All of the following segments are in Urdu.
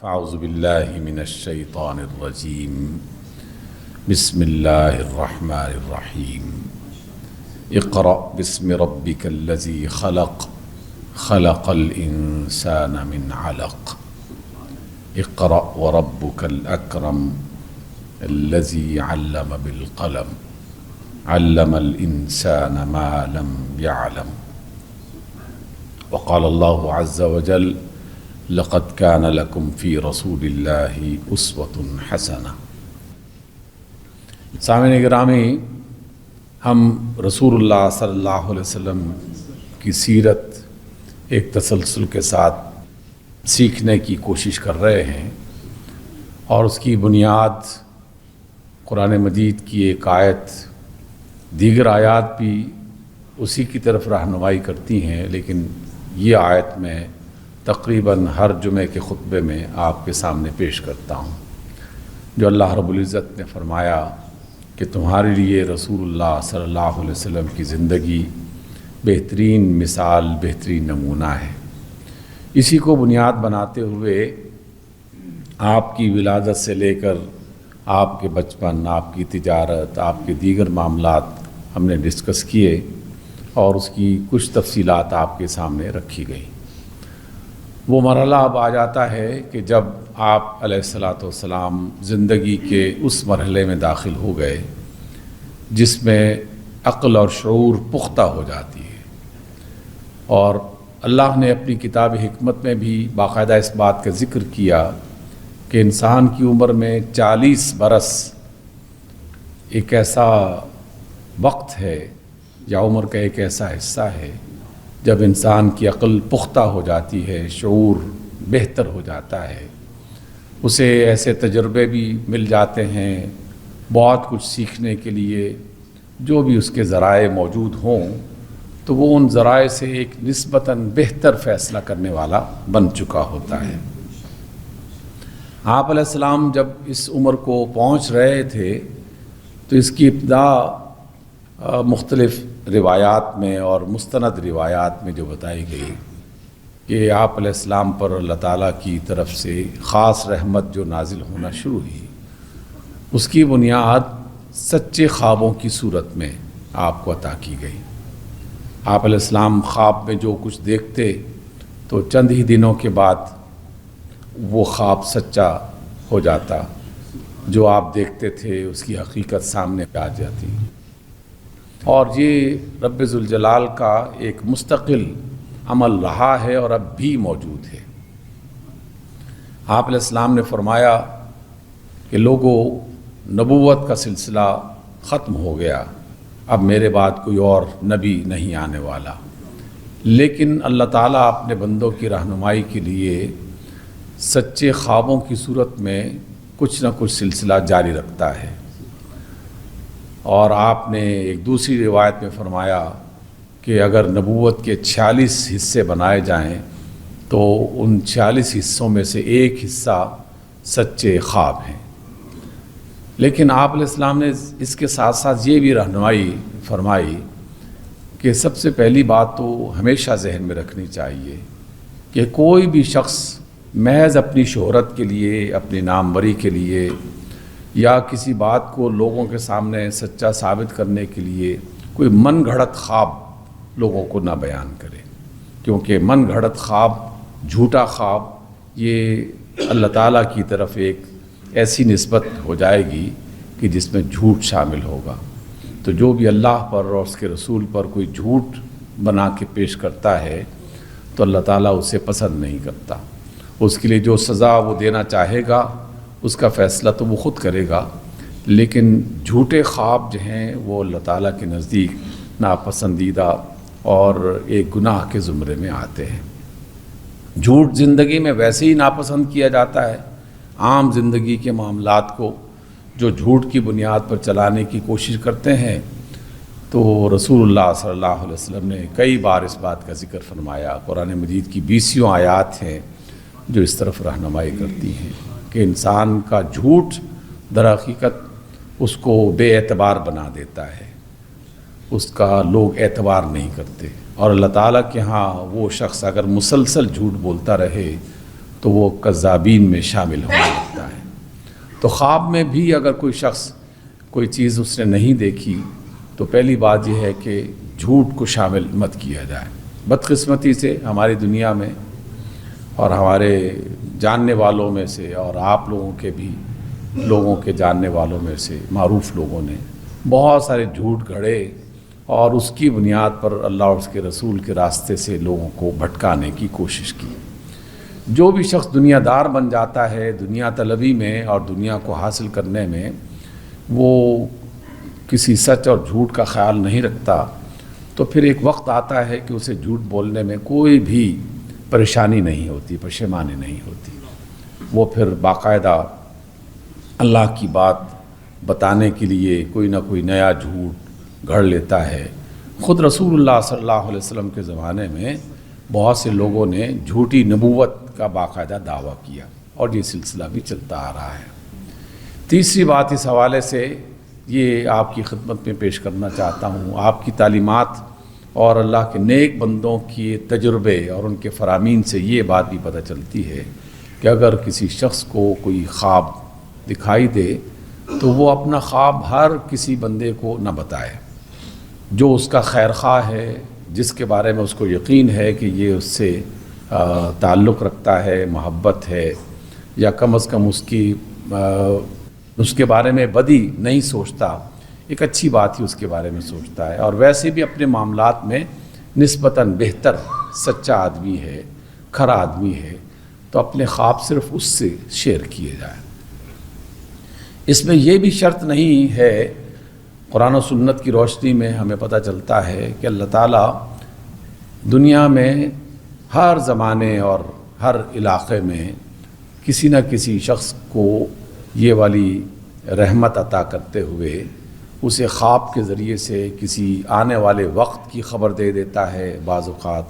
فاعوذ باللہ من الشیطان الرجیم بسم اللہ الرحمن الرحیم اقرأ باسم ربک الذی خلق خلق الانسان من علق اقرأ وربک الاکرم الذی علم بالقلم علم الانسان ما لم يعلم وقال اللہ عز وجل لقد كان لكم في رسول الله اسوة حسنة۔ سامعین گرامی، ہم رسول اللہ صلی اللہ علیہ وسلم کی سیرت ایک تسلسل کے ساتھ سیکھنے کی کوشش کر رہے ہیں، اور اس کی بنیاد قرآن مجید کی ایک آیت، دیگر آیات بھی اسی کی طرف رہنمائی کرتی ہیں، لیکن یہ آیت میں تقریباً ہر جمعے کے خطبے میں آپ کے سامنے پیش کرتا ہوں، جو اللہ رب العزت نے فرمایا کہ تمہارے لیے رسول اللہ صلی اللہ علیہ وسلم کی زندگی بہترین مثال، بہترین نمونہ ہے۔ اسی کو بنیاد بناتے ہوئے آپ کی ولادت سے لے کر آپ کے بچپن، آپ کی تجارت، آپ کے دیگر معاملات ہم نے ڈسکس کیے، اور اس کی کچھ تفصیلات آپ کے سامنے رکھی گئی۔ وہ مرحلہ اب آ جاتا ہے کہ جب آپ علیہ الصلاۃ والسلام زندگی کے اس مرحلے میں داخل ہو گئے جس میں عقل اور شعور پختہ ہو جاتی ہے، اور اللہ نے اپنی کتاب حکمت میں بھی باقاعدہ اس بات کا ذکر کیا کہ انسان کی عمر میں 40 برس ایک ایسا وقت ہے یا عمر کا ایک ایسا حصہ ہے جب انسان کی عقل پختہ ہو جاتی ہے، شعور بہتر ہو جاتا ہے، اسے ایسے تجربے بھی مل جاتے ہیں، بہت کچھ سیکھنے کے لیے جو بھی اس کے ذرائع موجود ہوں، تو وہ ان ذرائع سے ایک نسبتاً بہتر فیصلہ کرنے والا بن چکا ہوتا ہے۔ آپ علیہ السلام جب اس عمر کو پہنچ رہے تھے تو اس کی ابتدا مختلف روایات میں اور مستند روایات میں جو بتائی گئی کہ آپ علیہ السلام پر اللہ تعالیٰ کی طرف سے خاص رحمت جو نازل ہونا شروع ہوئی، اس کی بنیاد سچے خوابوں کی صورت میں آپ کو عطا کی گئی۔ آپ علیہ السلام خواب میں جو کچھ دیکھتے تو چند ہی دنوں کے بعد وہ خواب سچا ہو جاتا، جو آپ دیکھتے تھے اس کی حقیقت سامنے آ جاتی، اور یہ رب ذوالجلال کا ایک مستقل عمل رہا ہے اور اب بھی موجود ہے۔ آپ علیہ السلام نے فرمایا کہ لوگوں، نبوت کا سلسلہ ختم ہو گیا، اب میرے بعد کوئی اور نبی نہیں آنے والا، لیکن اللہ تعالیٰ اپنے بندوں کی رہنمائی کے لیے سچے خوابوں کی صورت میں کچھ نہ کچھ سلسلہ جاری رکھتا ہے۔ اور آپ نے ایک دوسری روایت میں فرمایا کہ اگر نبوت کے 46 حصے بنائے جائیں تو ان 46 حصوں میں سے ایک حصہ سچے خواب ہیں۔ لیکن آپ علیہ السلام نے اس کے ساتھ ساتھ یہ بھی رہنمائی فرمائی کہ سب سے پہلی بات تو ہمیشہ ذہن میں رکھنی چاہیے کہ کوئی بھی شخص محض اپنی شہرت کے لیے، اپنی ناموری کے لیے، یا کسی بات کو لوگوں کے سامنے سچا ثابت کرنے کے لیے کوئی من گھڑت خواب لوگوں کو نہ بیان کرے، کیونکہ من گھڑت خواب، جھوٹا خواب، یہ اللہ تعالیٰ کی طرف ایک ایسی نسبت ہو جائے گی کہ جس میں جھوٹ شامل ہوگا۔ تو جو بھی اللہ پر اور اس کے رسول پر کوئی جھوٹ بنا کے پیش کرتا ہے تو اللہ تعالیٰ اسے پسند نہیں کرتا۔ اس کے لیے جو سزا وہ دینا چاہے گا اس کا فیصلہ تو وہ خود کرے گا، لیکن جھوٹے خواب جو ہیں وہ اللہ تعالیٰ کے نزدیک ناپسندیدہ اور ایک گناہ کے زمرے میں آتے ہیں۔ جھوٹ زندگی میں ویسے ہی ناپسند کیا جاتا ہے۔ عام زندگی کے معاملات کو جو جھوٹ کی بنیاد پر چلانے کی کوشش کرتے ہیں، تو رسول اللہ صلی اللہ علیہ وسلم نے کئی بار اس بات کا ذکر فرمایا۔ قرآن مجید کی 20 آیات ہیں جو اس طرف رہنمائی کرتی ہیں کہ انسان کا جھوٹ در حقیقت اس کو بے اعتبار بنا دیتا ہے، اس کا لوگ اعتبار نہیں کرتے، اور اللہ تعالیٰ کے ہاں وہ شخص اگر مسلسل جھوٹ بولتا رہے تو تو وہ کذابین میں شامل ہونے لگتا ہے۔ تو خواب میں بھی اگر کوئی شخص کوئی چیز اس نے نہیں دیکھی تو پہلی بات یہ ہے کہ جھوٹ کو شامل مت کیا جائے۔ بدقسمتی سے ہماری دنیا میں اور ہمارے جاننے والوں میں سے اور آپ لوگوں کے بھی لوگوں کے جاننے والوں میں سے معروف لوگوں نے بہت سارے جھوٹ گھڑے اور اس کی بنیاد پر اللہ اور اس کے رسول کے راستے سے لوگوں کو بھٹکانے کی کوشش کی۔ جو بھی شخص دنیا دار بن جاتا ہے دنیا طلبی میں اور دنیا کو حاصل کرنے میں، وہ کسی سچ اور جھوٹ کا خیال نہیں رکھتا، تو پھر ایک وقت آتا ہے کہ اسے جھوٹ بولنے میں کوئی بھی پریشانی نہیں ہوتی، پشیمانی نہیں ہوتی۔ وہ پھر باقاعدہ اللہ کی بات بتانے کے لیے کوئی نہ کوئی نیا جھوٹ گھڑ لیتا ہے۔ خود رسول اللہ صلی اللہ علیہ وسلم کے زمانے میں بہت سے لوگوں نے جھوٹی نبوت کا باقاعدہ دعویٰ کیا اور یہ سلسلہ بھی چلتا آ رہا ہے۔ تیسری بات اس حوالے سے یہ آپ کی خدمت میں پیش کرنا چاہتا ہوں، آپ کی تعلیمات اور اللہ کے نیک بندوں کی تجربے اور ان کے فرامین سے یہ بات بھی پتہ چلتی ہے کہ اگر کسی شخص کو کوئی خواب دکھائی دے تو وہ اپنا خواب ہر کسی بندے کو نہ بتائے۔ جو اس کا خیر خواہ ہے، جس کے بارے میں اس کو یقین ہے کہ یہ اس سے تعلق رکھتا ہے، محبت ہے، یا کم از کم اس کے بارے میں بدی نہیں سوچتا، ایک اچھی بات ہی اس کے بارے میں سوچتا ہے، اور ویسے بھی اپنے معاملات میں نسبتاً بہتر سچا آدمی ہے، کھرا آدمی ہے، تو اپنے خواب صرف اس سے شیئر کیے جائیں۔ اس میں یہ بھی شرط نہیں ہے، قرآن و سنت کی روشنی میں ہمیں پتہ چلتا ہے کہ اللہ تعالیٰ دنیا میں ہر زمانے اور ہر علاقے میں کسی نہ کسی شخص کو یہ والی رحمت عطا کرتے ہوئے اسے خواب کے ذریعے سے کسی آنے والے وقت کی خبر دے دیتا ہے بعض اوقات،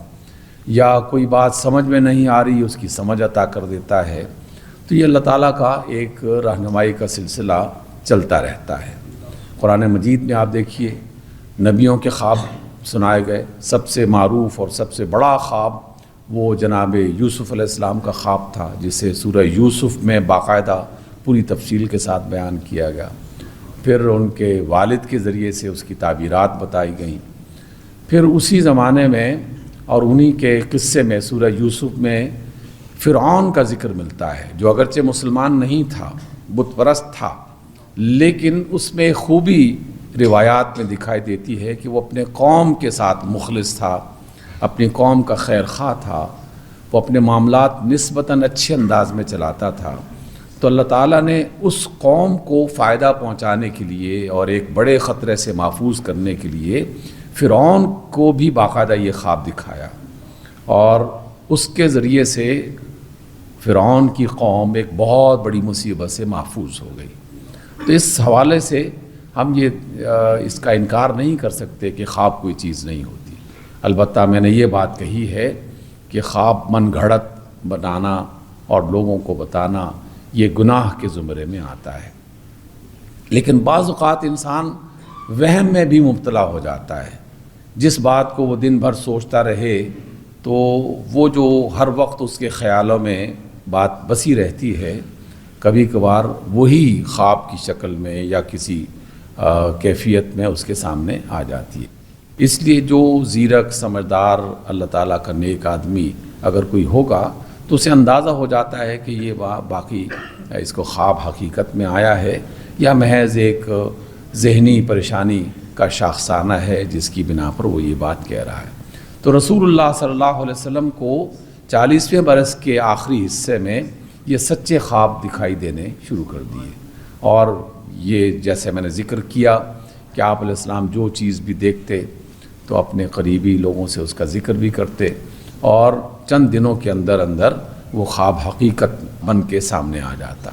یا کوئی بات سمجھ میں نہیں آ رہی اس کی سمجھ عطا کر دیتا ہے۔ تو یہ اللہ تعالیٰ کا ایک رہنمائی کا سلسلہ چلتا رہتا ہے۔ قرآن مجید میں آپ دیکھیے نبیوں کے خواب سنائے گئے، سب سے معروف اور سب سے بڑا خواب وہ جناب یوسف علیہ السلام کا خواب تھا، جسے سورہ یوسف میں باقاعدہ پوری تفصیل کے ساتھ بیان کیا گیا۔ پھر ان کے والد کے ذریعے سے اس کی تعبیرات بتائی گئیں۔ پھر اسی زمانے میں اور انہی کے قصے میں سورہ یوسف میں فرعون کا ذکر ملتا ہے، جو اگرچہ مسلمان نہیں تھا، بت پرست تھا، لیکن اس میں خوبی روایات میں دکھائی دیتی ہے کہ وہ اپنے قوم کے ساتھ مخلص تھا، اپنی قوم کا خیر خواہ تھا، وہ اپنے معاملات نسبتاً اچھے انداز میں چلاتا تھا۔ تو اللہ تعالیٰ نے اس قوم کو فائدہ پہنچانے کے لیے اور ایک بڑے خطرے سے محفوظ کرنے کے لیے فرعون کو بھی باقاعدہ یہ خواب دکھایا، اور اس کے ذریعے سے فرعون کی قوم ایک بہت بڑی مصیبت سے محفوظ ہو گئی۔ تو اس حوالے سے ہم اس کا انکار نہیں کر سکتے کہ خواب کوئی چیز نہیں ہوتی۔ البتہ میں نے یہ بات کہی ہے کہ خواب من گھڑت بنانا اور لوگوں کو بتانا یہ گناہ کے زمرے میں آتا ہے، لیکن بعض اوقات انسان وہم میں بھی مبتلا ہو جاتا ہے۔ جس بات کو وہ دن بھر سوچتا رہے تو وہ جو ہر وقت اس کے خیالوں میں بات بسی رہتی ہے، کبھی کبھار وہی خواب کی شکل میں یا کسی کیفیت میں اس کے سامنے آ جاتی ہے۔ اس لیے جو زیرک سمجھدار اللہ تعالیٰ کا نیک آدمی اگر کوئی ہوگا تو اسے اندازہ ہو جاتا ہے کہ یہ باقی اس کو خواب حقیقت میں آیا ہے یا محض ایک ذہنی پریشانی کا شاخسانہ ہے جس کی بنا پر وہ یہ بات کہہ رہا ہے۔ تو رسول اللہ صلی اللہ علیہ وسلم کو 40ویں برس کے آخری حصے میں یہ سچے خواب دکھائی دینے شروع کر دیے، اور یہ جیسے میں نے ذکر کیا کہ آپ علیہ السلام جو چیز بھی دیکھتے تو اپنے قریبی لوگوں سے اس کا ذکر بھی کرتے، اور چند دنوں کے اندر اندر وہ خواب حقیقت بن کے سامنے آ جاتا۔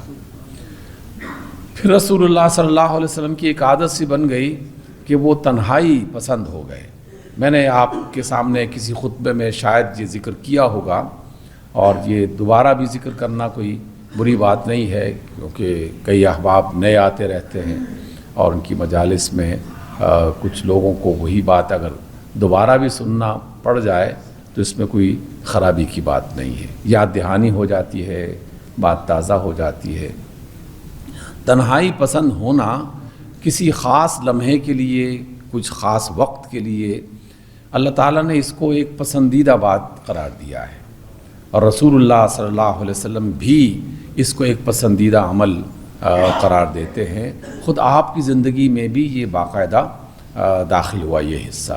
پھر رسول اللہ صلی اللہ علیہ وسلم کی ایک عادت سی بن گئی کہ وہ تنہائی پسند ہو گئے۔ میں نے آپ کے سامنے کسی خطبے میں شاید یہ ذکر کیا ہوگا، اور یہ دوبارہ بھی ذکر کرنا کوئی بری بات نہیں ہے، کیونکہ کئی احباب نئے آتے رہتے ہیں اور ان کی مجالس میں کچھ لوگوں کو وہی بات اگر دوبارہ بھی سننا پڑ جائے تو اس میں کوئی خرابی کی بات نہیں ہے، یاد دہانی ہو جاتی ہے، بات تازہ ہو جاتی ہے۔ تنہائی پسند ہونا کسی خاص لمحے کے لیے، کچھ خاص وقت کے لیے، اللہ تعالیٰ نے اس کو ایک پسندیدہ بات قرار دیا ہے، اور رسول اللہ صلی اللہ علیہ وسلم بھی اس کو ایک پسندیدہ عمل قرار دیتے ہیں۔ خود آپ کی زندگی میں بھی یہ باقاعدہ داخل ہوا یہ حصہ۔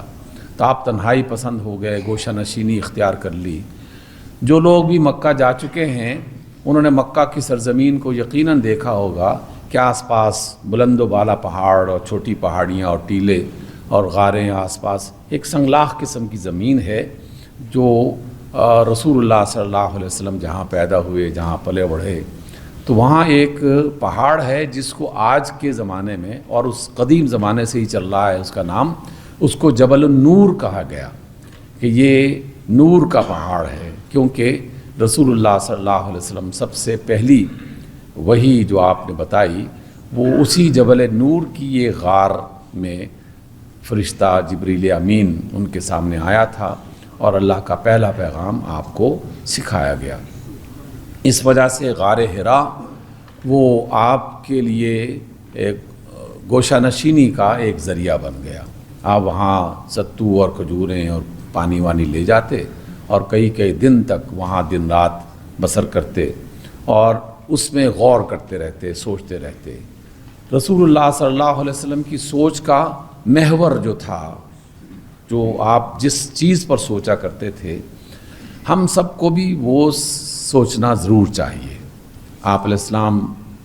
تو آپ تنہائی پسند ہو گئے، گوشہ نشینی اختیار کر لی۔ جو لوگ بھی مکہ جا چکے ہیں انہوں نے مکہ کی سرزمین کو یقیناً دیکھا ہوگا کہ آس پاس بلند و بالا پہاڑ اور چھوٹی پہاڑیاں اور ٹیلے اور غاریں، آس پاس ایک سنگلاخ قسم کی زمین ہے جو رسول اللہ صلی اللہ علیہ وسلم جہاں پیدا ہوئے، جہاں پلے بڑھے، تو وہاں ایک پہاڑ ہے جس کو آج کے زمانے میں اور اس قدیم زمانے سے ہی چل رہا ہے، اس کا نام، اس کو جبل النور کہا گیا کہ یہ نور کا پہاڑ ہے، کیونکہ رسول اللہ صلی اللہ علیہ وسلم سب سے پہلی وحی جو آپ نے بتائی وہ اسی جبل نور کی یہ غار میں فرشتہ جبریل امین ان کے سامنے آیا تھا اور اللہ کا پہلا پیغام آپ کو سکھایا گیا۔ اس وجہ سے غار حرا وہ آپ کے لیے ایک گوشہ نشینی کا ایک ذریعہ بن گیا۔ آپ وہاں ستو اور کھجوریں اور پانی وانی لے جاتے اور کئی کئی دن تک وہاں دن رات بسر کرتے اور اس میں غور کرتے رہتے، سوچتے رہتے۔ رسول اللہ صلی اللہ علیہ وسلم کی سوچ کا محور جو تھا، جو آپ جس چیز پر سوچا کرتے تھے، ہم سب کو بھی وہ سوچنا ضرور چاہیے۔ آپ علیہ السلام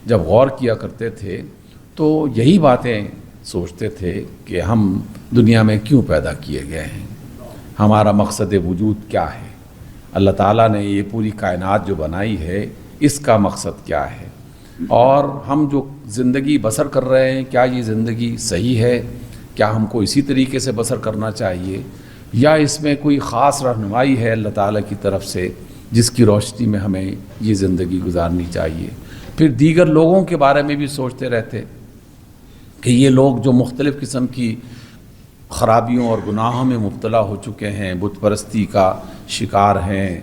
جب غور کیا کرتے تھے تو یہی باتیں سوچتے تھے کہ ہم دنیا میں کیوں پیدا کیے گئے ہیں، ہمارا مقصد وجود کیا ہے، اللہ تعالیٰ نے یہ پوری کائنات جو بنائی ہے اس کا مقصد کیا ہے، اور ہم جو زندگی بسر کر رہے ہیں کیا یہ زندگی صحیح ہے، کیا ہم کو اسی طریقے سے بسر کرنا چاہیے، یا اس میں کوئی خاص رہنمائی ہے اللہ تعالیٰ کی طرف سے جس کی روشنی میں ہمیں یہ زندگی گزارنی چاہیے۔ پھر دیگر لوگوں کے بارے میں بھی سوچتے رہتے کہ یہ لوگ جو مختلف قسم کی خرابیوں اور گناہوں میں مبتلا ہو چکے ہیں، بت پرستی کا شکار ہیں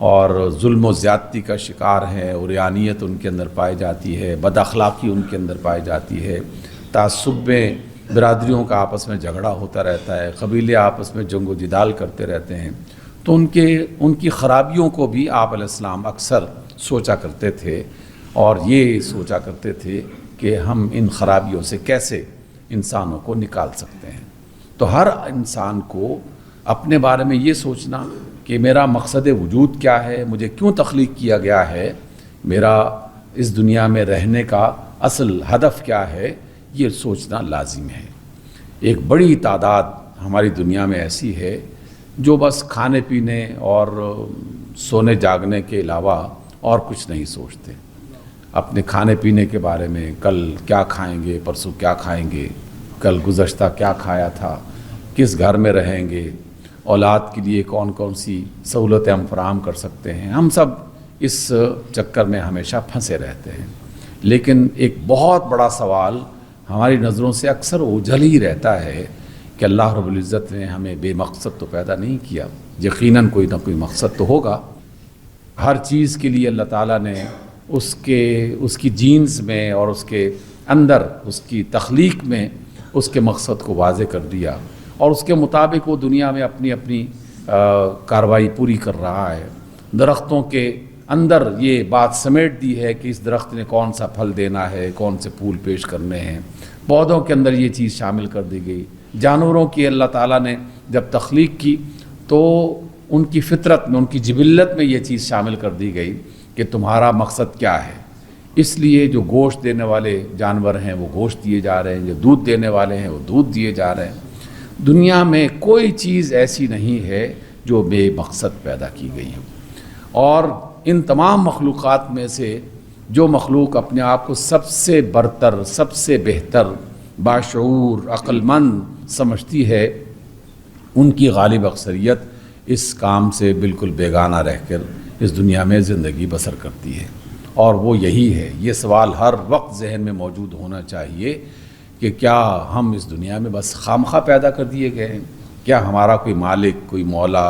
اور ظلم و زیادتی کا شکار ہیں، عریانیت ان کے اندر پائی جاتی ہے، بد اخلاقی ان کے اندر پائی جاتی ہے، تعصب میں برادریوں کا آپس میں جھگڑا ہوتا رہتا ہے، قبیلے آپس میں جنگ و جدال کرتے رہتے ہیں، تو ان کی خرابیوں کو بھی آپ علیہ السلام اکثر سوچا کرتے تھے اور یہ سوچا کرتے تھے کہ ہم ان خرابیوں سے کیسے انسانوں کو نکال سکتے ہیں۔ تو ہر انسان کو اپنے بارے میں یہ سوچنا کہ میرا مقصد وجود کیا ہے، مجھے کیوں تخلیق کیا گیا ہے، میرا اس دنیا میں رہنے کا اصل ہدف کیا ہے، یہ سوچنا لازم ہے۔ ایک بڑی تعداد ہماری دنیا میں ایسی ہے جو بس کھانے پینے اور سونے جاگنے کے علاوہ اور کچھ نہیں سوچتے، اپنے کھانے پینے کے بارے میں، کل کیا کھائیں گے، پرسوں کیا کھائیں گے، کل گزشتہ کیا کھایا تھا، کس گھر میں رہیں گے، اولاد کے لیے کون کون سی سہولتیں ہم فراہم کر سکتے ہیں، ہم سب اس چکر میں ہمیشہ پھنسے رہتے ہیں۔ لیکن ایک بہت بڑا سوال ہماری نظروں سے اکثر اوجھل ہی رہتا ہے کہ اللہ رب العزت نے ہمیں بے مقصد تو پیدا نہیں کیا، یقیناً کوئی نہ کوئی مقصد تو ہوگا۔ ہر چیز کے لیے اللہ تعالیٰ نے اس کی جینز میں اور اس کے اندر، اس کی تخلیق میں اس کے مقصد کو واضح کر دیا، اور اس کے مطابق وہ دنیا میں اپنی اپنی کارروائی پوری کر رہا ہے۔ درختوں کے اندر یہ بات سمیٹ دی ہے کہ اس درخت نے کون سا پھل دینا ہے، کون سے پھول پیش کرنے ہیں، پودوں کے اندر یہ چیز شامل کر دی گئی، جانوروں کی اللہ تعالیٰ نے جب تخلیق کی تو ان کی فطرت میں، ان کی جبلت میں یہ چیز شامل کر دی گئی کہ تمہارا مقصد کیا ہے۔ اس لیے جو گوشت دینے والے جانور ہیں وہ گوشت دیے جا رہے ہیں، جو دودھ دینے والے ہیں وہ دودھ دیے جا رہے ہیں۔ دنیا میں کوئی چیز ایسی نہیں ہے جو بے مقصد پیدا کی گئی ہے، اور ان تمام مخلوقات میں سے جو مخلوق اپنے آپ کو سب سے برتر، سب سے بہتر، باشعور، عقل مند سمجھتی ہے، ان کی غالب اکثریت اس کام سے بالکل بیگانہ رہ کر اس دنیا میں زندگی بسر کرتی ہے، اور وہ یہی ہے۔ یہ سوال ہر وقت ذہن میں موجود ہونا چاہیے کہ کیا ہم اس دنیا میں بس خامخواہ پیدا کر دیے گئے ہیں؟ کیا ہمارا کوئی مالک، کوئی مولا،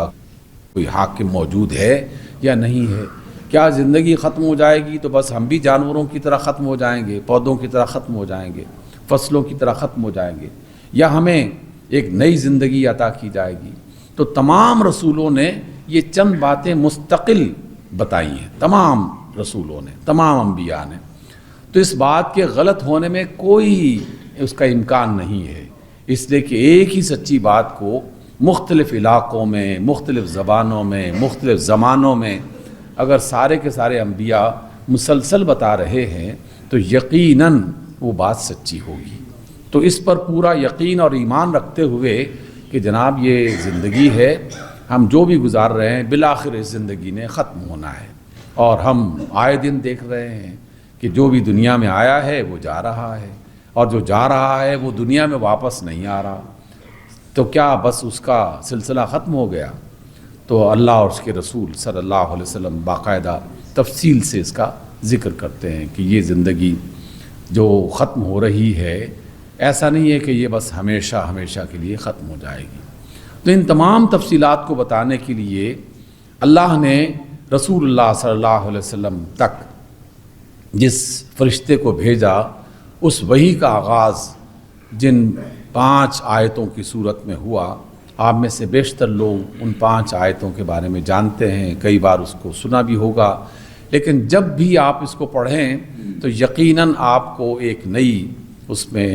کوئی حاکم موجود ہے یا نہیں ہے؟ کیا زندگی ختم ہو جائے گی تو بس ہم بھی جانوروں کی طرح ختم ہو جائیں گے، پودوں کی طرح ختم ہو جائیں گے، فصلوں کی طرح ختم ہو جائیں گے، یا ہمیں ایک نئی زندگی عطا کی جائے گی؟ تو تمام رسولوں نے یہ چند باتیں مستقل بتائی ہیں، تمام رسولوں نے، تمام انبیاء نے۔ تو اس بات کے غلط ہونے میں کوئی اس کا امکان نہیں ہے، اس لیے کہ ایک ہی سچی بات کو مختلف علاقوں میں، مختلف زبانوں میں، مختلف زمانوں میں اگر سارے کے سارے انبیاء مسلسل بتا رہے ہیں تو یقیناً وہ بات سچی ہوگی۔ تو اس پر پورا یقین اور ایمان رکھتے ہوئے کہ جناب یہ زندگی ہے، ہم جو بھی گزار رہے ہیں بالآخر اس زندگی نے ختم ہونا ہے، اور ہم آئے دن دیکھ رہے ہیں کہ جو بھی دنیا میں آیا ہے وہ جا رہا ہے، اور جو جا رہا ہے وہ دنیا میں واپس نہیں آ رہا۔ تو کیا بس اس کا سلسلہ ختم ہو گیا؟ تو اللہ اور اس کے رسول صلی اللہ علیہ وسلم باقاعدہ تفصیل سے اس کا ذکر کرتے ہیں کہ یہ زندگی جو ختم ہو رہی ہے، ایسا نہیں ہے کہ یہ بس ہمیشہ ہمیشہ کے لیے ختم ہو جائے گی۔ تو ان تمام تفصیلات کو بتانے کے لیے اللہ نے رسول اللہ صلی اللہ علیہ وسلم تک جس فرشتے کو بھیجا، اس وحی کا آغاز جن 5 آیتوں کی صورت میں ہوا، آپ میں سے بیشتر لوگ ان 5 آیتوں کے بارے میں جانتے ہیں، کئی بار اس کو سنا بھی ہوگا، لیکن جب بھی آپ اس کو پڑھیں تو یقیناً آپ کو ایک نئی اس میں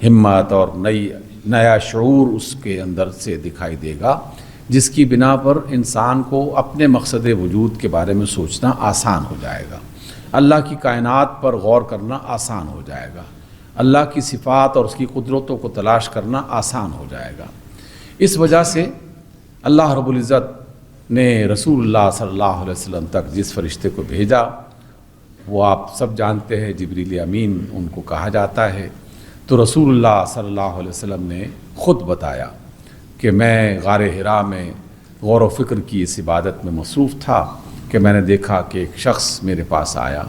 ہمت اور نیا شعور اس کے اندر سے دکھائی دے گا، جس کی بنا پر انسان کو اپنے مقصد وجود کے بارے میں سوچنا آسان ہو جائے گا، اللہ کی کائنات پر غور کرنا آسان ہو جائے گا، اللہ کی صفات اور اس کی قدرتوں کو تلاش کرنا آسان ہو جائے گا۔ اس وجہ سے اللہ رب العزت نے رسول اللہ صلی اللہ علیہ وسلم تک جس فرشتے کو بھیجا، وہ آپ سب جانتے ہیں جبریل امین ان کو کہا جاتا ہے۔ تو رسول اللہ صلی اللہ علیہ وسلم نے خود بتایا کہ میں غار حرا میں غور و فکر کی اس عبادت میں مصروف تھا کہ میں نے دیکھا کہ ایک شخص میرے پاس آیا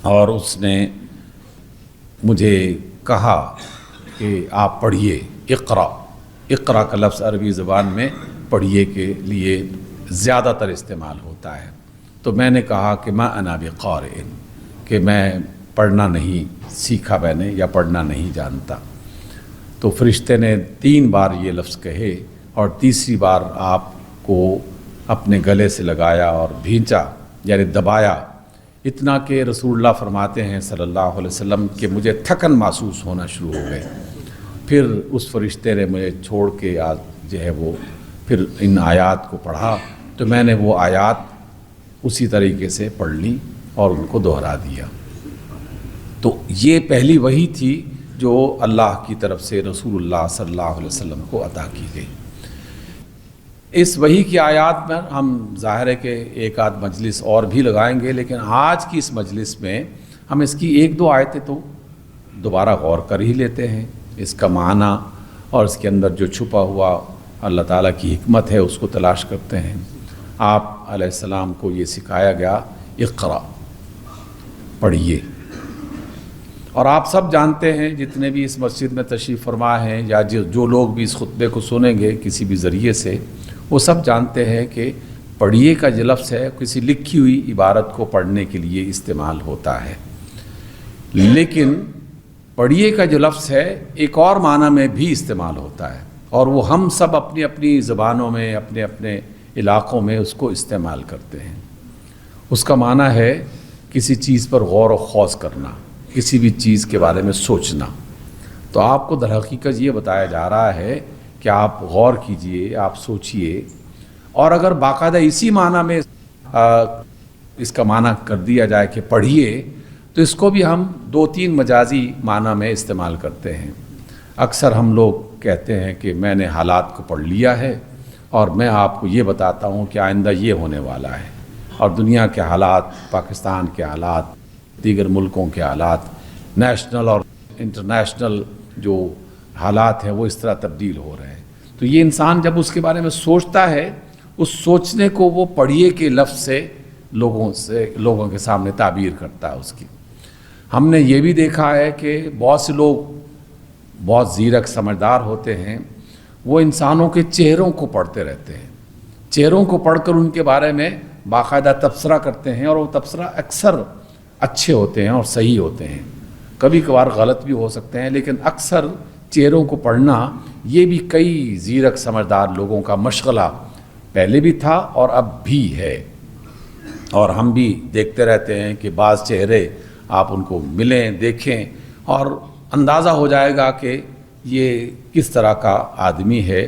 اور اس نے مجھے کہا کہ آپ پڑھیے، اقرا۔ اقرا کا لفظ عربی زبان میں پڑھیے کے لیے زیادہ تر استعمال ہوتا ہے۔ تو میں نے کہا کہ ما انا بقارئ، کہ میں پڑھنا نہیں سیکھا میں نے، یا پڑھنا نہیں جانتا۔ تو فرشتے نے 3 بار یہ لفظ کہے، اور تیسری بار آپ کو اپنے گلے سے لگایا اور بھینچا، یعنی دبایا، اتنا کہ رسول اللہ فرماتے ہیں صلی اللہ علیہ وسلم کہ مجھے تھکن محسوس ہونا شروع ہو گئی۔ پھر اس فرشتے نے مجھے چھوڑ کے جو ہے وہ پھر ان آیات کو پڑھا، تو میں نے وہ آیات اسی طریقے سے پڑھ لی اور ان کو دہرا دیا۔ تو یہ پہلی وحی تھی جو اللہ کی طرف سے رسول اللہ صلی اللہ علیہ وسلم کو عطا کی گئی۔ اس وحی کی آیات میں ہم ظاہر ہے کہ ایک آدھ مجلس اور بھی لگائیں گے، لیکن آج کی اس مجلس میں ہم اس کی 1-2 آیتیں تو دوبارہ غور کر ہی لیتے ہیں، اس کا معنی اور اس کے اندر جو چھپا ہوا اللہ تعالیٰ کی حکمت ہے اس کو تلاش کرتے ہیں۔ آپ علیہ السلام کو یہ سکھایا گیا، اقرا، پڑھیے۔ اور آپ سب جانتے ہیں، جتنے بھی اس مسجد میں تشریف فرما ہیں یا جو لوگ بھی اس خطبے کو سنیں گے کسی بھی ذریعے سے، وہ سب جانتے ہیں کہ پڑھیے کا جو لفظ ہے کسی لکھی ہوئی عبارت کو پڑھنے کے لیے استعمال ہوتا ہے، لیکن پڑھیے کا جو لفظ ہے ایک اور معنی میں بھی استعمال ہوتا ہے، اور وہ ہم سب اپنی اپنی زبانوں میں اپنے اپنے علاقوں میں اس کو استعمال کرتے ہیں۔ اس کا معنی ہے کسی چیز پر غور و خوض کرنا، کسی بھی چیز کے بارے میں سوچنا۔ تو آپ کو در حقیقت یہ بتایا جا رہا ہے کہ آپ غور کیجئے، آپ سوچئے، اور اگر باقاعدہ اسی معنی میں اس کا معنی کر دیا جائے کہ پڑھیے، تو اس کو بھی ہم 2-3 مجازی معنی میں استعمال کرتے ہیں۔ اکثر ہم لوگ کہتے ہیں کہ میں نے حالات کو پڑھ لیا ہے اور میں آپ کو یہ بتاتا ہوں کہ آئندہ یہ ہونے والا ہے، اور دنیا کے حالات، پاکستان کے حالات، دیگر ملکوں کے حالات، نیشنل اور انٹرنیشنل جو حالات ہیں وہ اس طرح تبدیل ہو رہے ہیں۔ تو یہ انسان جب اس کے بارے میں سوچتا ہے، اس سوچنے کو وہ پڑھیے کے لفظ سے لوگوں کے سامنے تعبیر کرتا ہے اس کی۔ ہم نے یہ بھی دیکھا ہے کہ بہت سے لوگ بہت زیرک سمجھدار ہوتے ہیں، وہ انسانوں کے چہروں کو پڑھتے رہتے ہیں، چہروں کو پڑھ کر ان کے بارے میں باقاعدہ تبصرہ کرتے ہیں، اور وہ تبصرہ اکثر اچھے ہوتے ہیں اور صحیح ہوتے ہیں، کبھی کبھار غلط بھی ہو سکتے ہیں، لیکن اکثر چہروں کو پڑھنا یہ بھی کئی زیرک سمجھدار لوگوں کا مشغلہ پہلے بھی تھا اور اب بھی ہے، اور ہم بھی دیکھتے رہتے ہیں کہ بعض چہرے آپ ان کو ملیں، دیکھیں، اور اندازہ ہو جائے گا کہ یہ کس طرح کا آدمی ہے،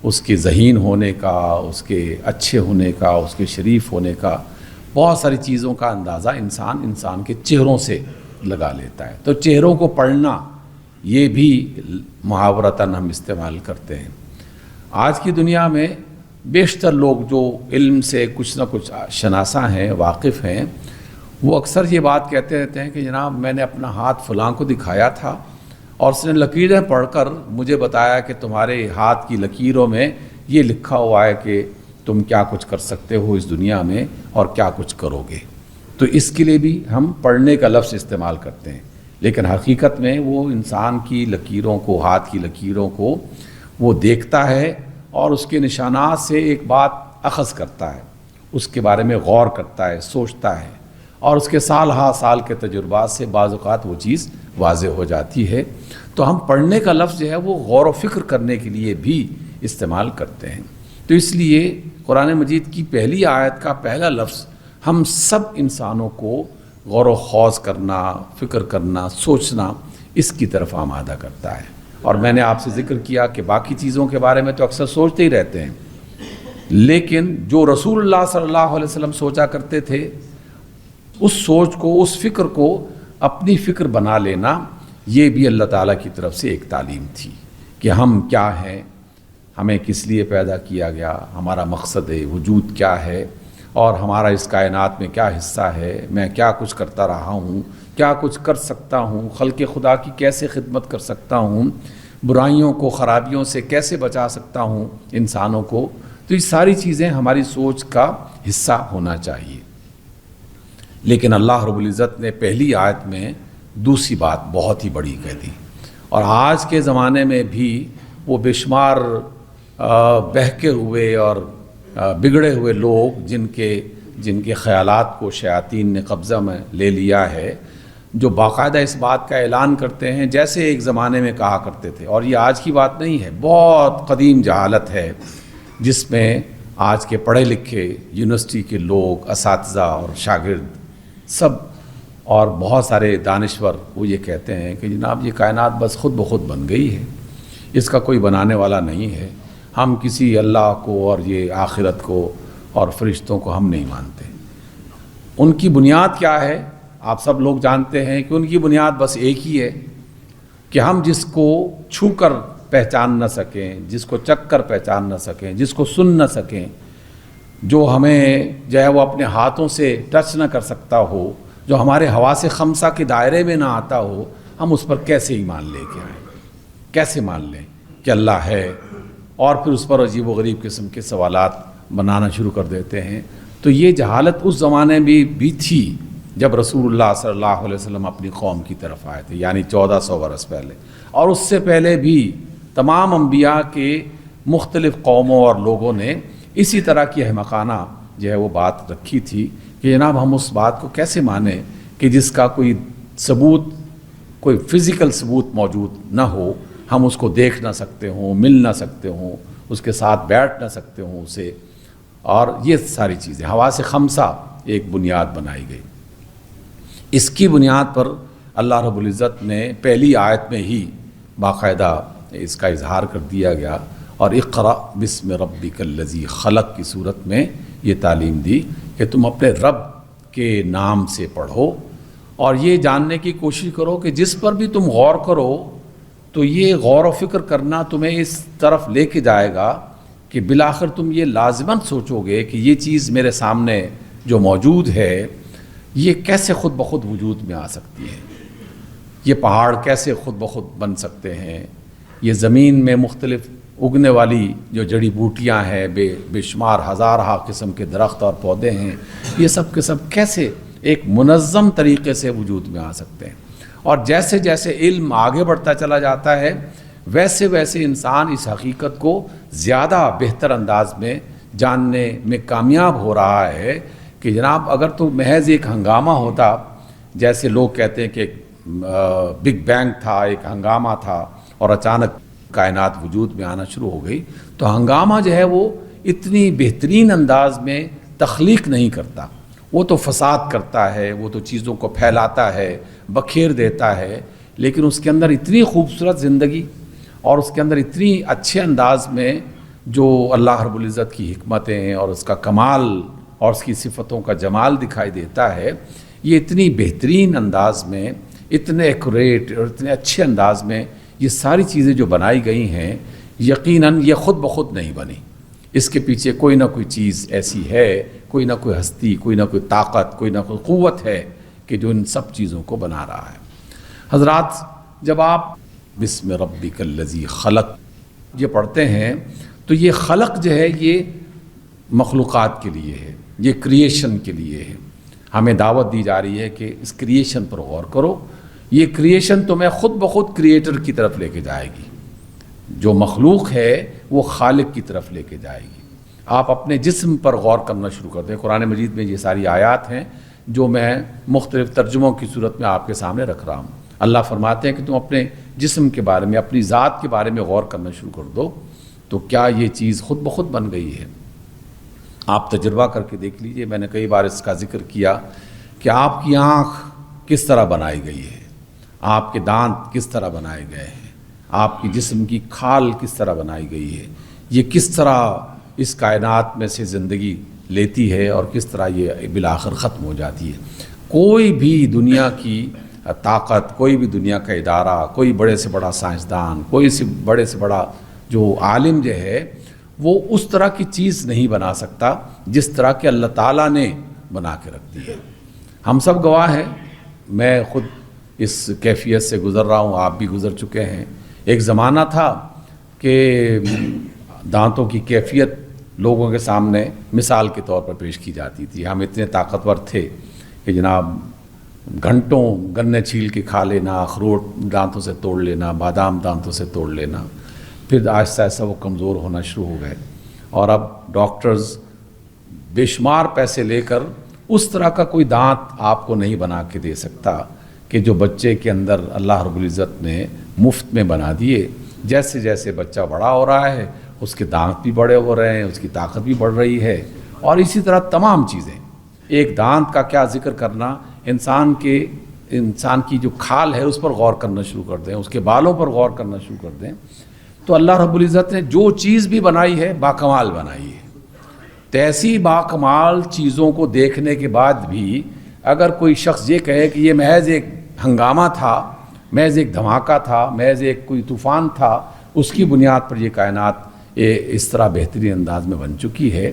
اس کے ذہین ہونے کا، اس کے اچھے ہونے کا، اس کے شریف ہونے کا، بہت ساری چیزوں کا اندازہ انسان کے چہروں سے لگا لیتا ہے۔ تو چہروں کو پڑھنا یہ بھی محاورتاً ہم استعمال کرتے ہیں۔ آج کی دنیا میں بیشتر لوگ جو علم سے کچھ نہ کچھ شناسا ہیں، واقف ہیں، وہ اکثر یہ بات کہتے رہتے ہیں کہ جناب میں نے اپنا ہاتھ فلاں کو دکھایا تھا اور اس نے لکیریں پڑھ کر مجھے بتایا کہ تمہارے ہاتھ کی لکیروں میں یہ لکھا ہوا ہے کہ تم کیا کچھ کر سکتے ہو اس دنیا میں اور کیا کچھ کرو گے۔ تو اس کے لیے بھی ہم پڑھنے کا لفظ استعمال کرتے ہیں، لیکن حقیقت میں وہ انسان کی لکیروں کو، ہاتھ کی لکیروں کو وہ دیکھتا ہے اور اس کے نشانات سے ایک بات اخذ کرتا ہے، اس کے بارے میں غور کرتا ہے، سوچتا ہے، اور اس کے سال ہا سال کے تجربات سے بعض اوقات وہ چیز واضح ہو جاتی ہے۔ تو ہم پڑھنے کا لفظ جو ہے وہ غور و فکر کرنے کے لیے بھی استعمال کرتے ہیں۔ تو اس لیے قرآن مجید کی پہلی آیت کا پہلا لفظ ہم سب انسانوں کو غور و خوض کرنا، فکر کرنا، سوچنا، اس کی طرف آمادہ کرتا ہے۔ اور میں نے آپ سے ذکر کیا کہ باقی چیزوں کے بارے میں تو اکثر سوچتے ہی رہتے ہیں، لیکن جو رسول اللہ صلی اللہ علیہ وسلم سوچا کرتے تھے، اس سوچ کو، اس فکر کو اپنی فکر بنا لینا، یہ بھی اللہ تعالیٰ کی طرف سے ایک تعلیم تھی کہ ہم کیا ہیں، ہمیں کس لیے پیدا کیا گیا، ہمارا مقصد وجود کیا ہے، اور ہمارا اس کائنات میں کیا حصہ ہے، میں کیا کچھ کرتا رہا ہوں، کیا کچھ کر سکتا ہوں، خلق خدا کی کیسے خدمت کر سکتا ہوں، برائیوں کو، خرابیوں سے کیسے بچا سکتا ہوں انسانوں کو۔ تو یہ ساری چیزیں ہماری سوچ کا حصہ ہونا چاہیے۔ لیکن اللہ رب العزت نے پہلی آیت میں دوسری بات بہت ہی بڑی کہہ دی، اور آج کے زمانے میں بھی وہ بے شمار بہکے ہوئے اور بگڑے ہوئے لوگ جن کے خیالات کو شیاطین نے قبضہ میں لے لیا ہے، جو باقاعدہ اس بات کا اعلان کرتے ہیں جیسے ایک زمانے میں کہا کرتے تھے، اور یہ آج کی بات نہیں ہے، بہت قدیم جہالت ہے جس میں آج کے پڑھے لکھے یونیورسٹی کے لوگ، اساتذہ اور شاگرد سب اور بہت سارے دانشور وہ یہ کہتے ہیں کہ جناب یہ کائنات بس خود بخود بن گئی ہے، اس کا کوئی بنانے والا نہیں ہے، ہم کسی اللہ کو اور یہ آخرت کو اور فرشتوں کو ہم نہیں مانتے۔ ان کی بنیاد کیا ہے؟ آپ سب لوگ جانتے ہیں کہ ان کی بنیاد بس ایک ہی ہے کہ ہم جس کو چھو کر پہچان نہ سکیں، جس کو چکھ کر پہچان نہ سکیں، جس کو سن نہ سکیں، جو ہمیں جو ہے وہ اپنے ہاتھوں سے ٹچ نہ کر سکتا ہو، جو ہمارے حواس خمسہ کے دائرے میں نہ آتا ہو، ہم اس پر کیسے ایمان لے کے آئیں، کیسے مان لیں کہ اللہ ہے، اور پھر اس پر عجیب و غریب قسم کے سوالات بنانا شروع کر دیتے ہیں۔ تو یہ جہالت اس زمانے میں بھی تھی جب رسول اللہ صلی اللہ علیہ وسلم اپنی قوم کی طرف آئے تھے، یعنی 1400 برس پہلے، اور اس سے پہلے بھی تمام انبیاء کے مختلف قوموں اور لوگوں نے اسی طرح کی احمقانہ جو ہے وہ بات رکھی تھی کہ جناب ہم اس بات کو کیسے مانیں کہ جس کا کوئی ثبوت، کوئی فزیکل ثبوت موجود نہ ہو، ہم اس کو دیکھ نہ سکتے ہوں، مل نہ سکتے ہوں، اس کے ساتھ بیٹھ نہ سکتے ہوں اسے، اور یہ ساری چیزیں حواس خمسہ ایک بنیاد بنائی گئی۔ اس کی بنیاد پر اللہ رب العزت نے پہلی آیت میں ہی باقاعدہ اس کا اظہار کر دیا گیا، اور اقرأ بسم ربک الذی خلق کی صورت میں یہ تعلیم دی کہ تم اپنے رب کے نام سے پڑھو، اور یہ جاننے کی کوشش کرو کہ جس پر بھی تم غور کرو تو یہ غور و فکر کرنا تمہیں اس طرف لے کے جائے گا کہ بالآخر تم یہ لازماً سوچو گے کہ یہ چیز میرے سامنے جو موجود ہے یہ کیسے خود بخود وجود میں آ سکتی ہے، یہ پہاڑ کیسے خود بخود بن سکتے ہیں، یہ زمین میں مختلف اگنے والی جو جڑی بوٹیاں ہیں، بے شمار ہزارہ قسم کے درخت اور پودے ہیں، یہ سب کے سب کیسے ایک منظم طریقے سے وجود میں آ سکتے ہیں۔ اور جیسے جیسے علم آگے بڑھتا چلا جاتا ہے ویسے ویسے انسان اس حقیقت کو زیادہ بہتر انداز میں جاننے میں کامیاب ہو رہا ہے کہ جناب اگر تو محض ایک ہنگامہ ہوتا، جیسے لوگ کہتے ہیں کہ بگ بینگ تھا، ایک ہنگامہ تھا اور اچانک کائنات وجود میں آنا شروع ہو گئی، تو ہنگامہ جو ہے وہ اتنی بہترین انداز میں تخلیق نہیں کرتا، وہ تو فساد کرتا ہے، وہ تو چیزوں کو پھیلاتا ہے، بکھیر دیتا ہے، لیکن اس کے اندر اتنی خوبصورت زندگی اور اس کے اندر اتنی اچھے انداز میں جو اللہ رب العزت کی حکمتیں اور اس کا کمال اور اس کی صفتوں کا جمال دکھائی دیتا ہے، یہ اتنی بہترین انداز میں، اتنے ایکوریٹ اور اتنے اچھے انداز میں یہ ساری چیزیں جو بنائی گئی ہیں، یقیناً یہ خود بخود نہیں بنی، اس کے پیچھے کوئی نہ کوئی چیز ایسی ہے، کوئی نہ کوئی ہستی، کوئی نہ کوئی طاقت، کوئی نہ کوئی قوت ہے کہ جو ان سب چیزوں کو بنا رہا ہے۔ حضرات، جب آپ بسم ربک الذی خلق یہ پڑھتے ہیں تو یہ خلق جو ہے یہ مخلوقات کے لیے ہے، یہ کریشن کے لیے ہے۔ ہمیں دعوت دی جا رہی ہے کہ اس کریشن پر غور کرو، یہ کریشن تمہیں خود بخود کریٹر کی طرف لے کے جائے گی، جو مخلوق ہے وہ خالق کی طرف لے کے جائے گی۔ آپ اپنے جسم پر غور کرنا شروع کر دیں۔ قرآن مجید میں یہ ساری آیات ہیں جو میں مختلف ترجموں کی صورت میں آپ کے سامنے رکھ رہا ہوں۔ اللہ فرماتے ہیں کہ تم اپنے جسم کے بارے میں، اپنی ذات کے بارے میں غور کرنا شروع کر دو، تو کیا یہ چیز خود بخود بن گئی ہے؟ آپ تجربہ کر کے دیکھ لیجئے۔ میں نے کئی بار اس کا ذکر کیا کہ آپ کی آنکھ کس طرح بنائی گئی ہے، آپ کے دانت کس طرح بنائے گئے ہیں، آپ کی جسم کی کھال کس طرح بنائی گئی ہے، یہ کس طرح اس کائنات میں سے زندگی لیتی ہے اور کس طرح یہ بالآخر ختم ہو جاتی ہے۔ کوئی بھی دنیا کی طاقت، کوئی بھی دنیا کا ادارہ، کوئی بڑے سے بڑا سائنسدان، کوئی سے بڑے سے بڑا جو عالم جو ہے، وہ اس طرح کی چیز نہیں بنا سکتا جس طرح کہ اللہ تعالیٰ نے بنا کے رکھ دی ہے۔ ہم سب گواہ ہیں، میں خود اس کیفیت سے گزر رہا ہوں، آپ بھی گزر چکے ہیں۔ ایک زمانہ تھا کہ دانتوں کی کیفیت لوگوں کے سامنے مثال کے طور پر پیش کی جاتی تھی۔ ہم اتنے طاقتور تھے کہ جناب گھنٹوں گنے چھیل کے کھا لینا، اخروٹ دانتوں سے توڑ لینا، بادام دانتوں سے توڑ لینا، پھر آہستہ آہستہ وہ کمزور ہونا شروع ہو گئے، اور اب ڈاکٹرز بے شمار پیسے لے کر اس طرح کا کوئی دانت آپ کو نہیں بنا کے دے سکتا کہ جو بچے کے اندر اللہ رب العزت نے مفت میں بنا دیے۔ جیسے جیسے بچہ بڑا ہو رہا ہے اس کے دانت بھی بڑے ہو رہے ہیں، اس کی طاقت بھی بڑھ رہی ہے، اور اسی طرح تمام چیزیں۔ ایک دانت کا کیا ذکر کرنا، انسان کی جو کھال ہے اس پر غور کرنا شروع کر دیں، اس کے بالوں پر غور کرنا شروع کر دیں، تو اللہ رب العزت نے جو چیز بھی بنائی ہے باکمال بنائی ہے۔ تو ایسی باکمال چیزوں کو دیکھنے کے بعد بھی اگر کوئی شخص یہ کہے کہ یہ محض ایک ہنگامہ تھا، محض ایک دھماکہ تھا، محض ایک کوئی طوفان تھا، اس کی بنیاد پر یہ کائنات اس طرح بہترین انداز میں بن چکی ہے،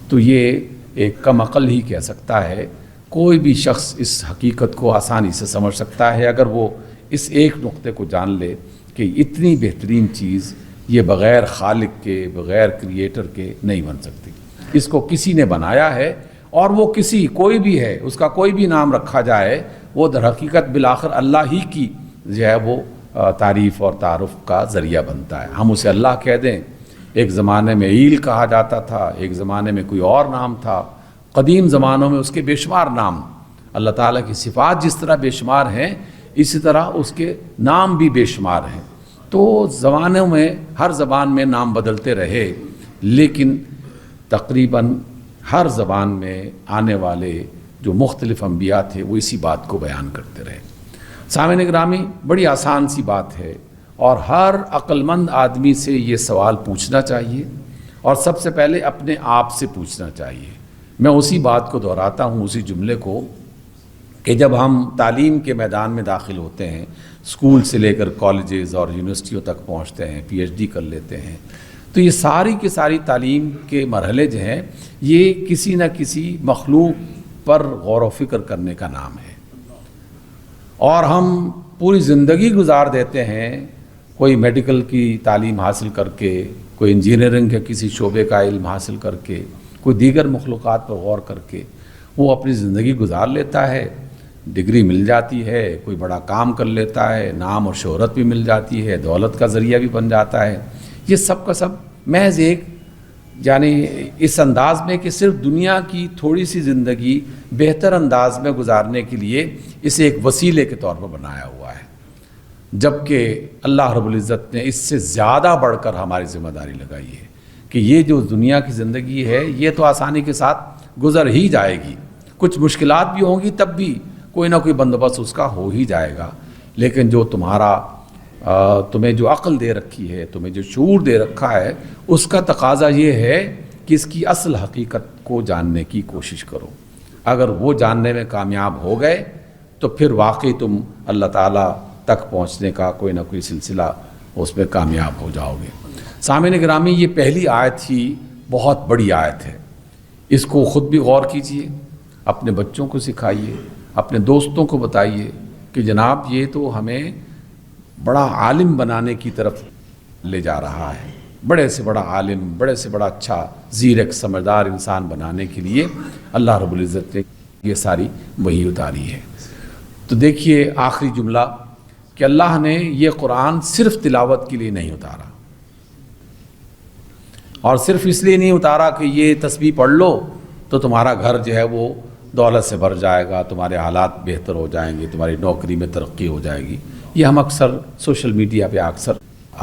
تو یہ ایک کم عقل ہی کہہ سکتا ہے۔ کوئی بھی شخص اس حقیقت کو آسانی سے سمجھ سکتا ہے اگر وہ اس ایک نقطے کو جان لے کہ اتنی بہترین چیز یہ بغیر خالق کے، بغیر کریٹر کے نہیں بن سکتی۔ اس کو کسی نے بنایا ہے، اور وہ کسی کوئی بھی ہے، اس کا کوئی بھی نام رکھا جائے، وہ در حقیقت بالآخر اللہ ہی کی جو ہے وہ تعریف اور تعارف کا ذریعہ بنتا ہے۔ ہم اسے اللہ کہہ دیں۔ ایک زمانے میں ایل کہا جاتا تھا، ایک زمانے میں کوئی اور نام تھا، قدیم زمانوں میں اس کے بے شمار نام۔ اللہ تعالیٰ کی صفات جس طرح بے شمار ہیں، اسی طرح اس کے نام بھی بے شمار ہیں۔ تو زمانوں میں ہر زبان میں نام بدلتے رہے، لیکن تقریباً ہر زبان میں آنے والے جو مختلف انبیاء تھے وہ اسی بات کو بیان کرتے رہے۔ سامعین گرامی، بڑی آسان سی بات ہے، اور ہر عقل مند آدمی سے یہ سوال پوچھنا چاہیے، اور سب سے پہلے اپنے آپ سے پوچھنا چاہیے۔ میں اسی بات کو دہراتا ہوں، اسی جملے کو، کہ جب ہم تعلیم کے میدان میں داخل ہوتے ہیں، اسکول سے لے کر کالجز اور یونیورسٹیوں تک پہنچتے ہیں، پی ایچ ڈی کر لیتے ہیں، تو یہ ساری کی ساری تعلیم کے مرحلے جو ہیں یہ کسی نہ کسی مخلوق پر غور و فکر کرنے کا نام ہے، اور ہم پوری زندگی گزار دیتے ہیں کوئی میڈیکل کی تعلیم حاصل کر کے، کوئی انجینئرنگ کے کسی شعبے کا علم حاصل کر کے، کوئی دیگر مخلوقات پر غور کر کے وہ اپنی زندگی گزار لیتا ہے، ڈگری مل جاتی ہے، کوئی بڑا کام کر لیتا ہے، نام اور شہرت بھی مل جاتی ہے، دولت کا ذریعہ بھی بن جاتا ہے۔ یہ سب کا سب محض ایک یعنی اس انداز میں کہ صرف دنیا کی تھوڑی سی زندگی بہتر انداز میں گزارنے کے لیے اسے ایک وسیلے کے طور پر بنایا ہوا ہے، جبکہ اللہ رب العزت نے اس سے زیادہ بڑھ کر ہماری ذمہ داری لگائی ہے کہ یہ جو دنیا کی زندگی ہے یہ تو آسانی کے ساتھ گزر ہی جائے گی، کچھ مشکلات بھی ہوں گی، تب بھی کوئی نہ کوئی بندوبست اس کا ہو ہی جائے گا، لیکن جو تمہیں جو عقل دے رکھی ہے، تمہیں جو شعور دے رکھا ہے، اس کا تقاضا یہ ہے کہ اس کی اصل حقیقت کو جاننے کی کوشش کرو۔ اگر وہ جاننے میں کامیاب ہو گئے تو پھر واقعی تم اللہ تعالیٰ تک پہنچنے کا کوئی نہ کوئی سلسلہ اس میں کامیاب ہو جاؤ گے۔ سامعین گرامی، یہ پہلی آیت ہی بہت بڑی آیت ہے، اس کو خود بھی غور کیجئے، اپنے بچوں کو سکھائیے، اپنے دوستوں کو بتائیے کہ جناب یہ تو ہمیں بڑا عالم بنانے کی طرف لے جا رہا ہے، بڑے سے بڑا عالم، بڑے سے بڑا اچھا زیرک سمجھدار انسان بنانے کے لیے اللہ رب العزت نے یہ ساری وحی اتاری ہے۔ تو دیکھیے آخری جملہ کہ اللہ نے یہ قرآن صرف تلاوت کے لیے نہیں اتارا، اور صرف اس لیے نہیں اتارا کہ یہ تسبیح پڑھ لو تو تمہارا گھر جو ہے وہ دولت سے بھر جائے گا، تمہارے حالات بہتر ہو جائیں گے، تمہاری نوکری میں ترقی ہو جائے گی۔ یہ ہم اکثر سوشل میڈیا پہ اکثر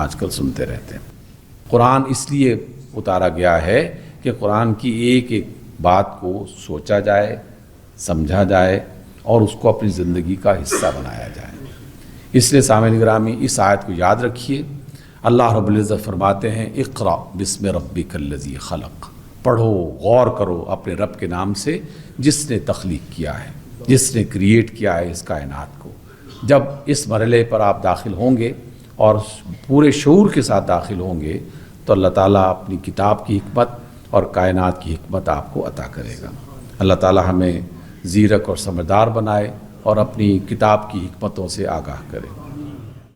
آج کل سنتے رہتے ہیں۔ قرآن اس لیے اتارا گیا ہے کہ قرآن کی ایک ایک بات کو سوچا جائے، سمجھا جائے اور اس کو اپنی زندگی کا حصہ بنایا جائے۔ اس لیے سامعین گرامی اس آیت کو یاد رکھیے، اللہ رب العزت فرماتے ہیں اقرأ بسم ربک الذی خلق، پڑھو، غور کرو اپنے رب کے نام سے جس نے تخلیق کیا ہے، جس نے کریٹ کیا ہے اس کائنات کو۔ جب اس مرحلے پر آپ داخل ہوں گے اور پورے شعور کے ساتھ داخل ہوں گے تو اللہ تعالیٰ اپنی کتاب کی حکمت اور کائنات کی حکمت آپ کو عطا کرے گا۔ اللہ تعالیٰ ہمیں زیرک اور سمجھدار بنائے اور اپنی کتاب کی حکمتوں سے آگاہ کرے۔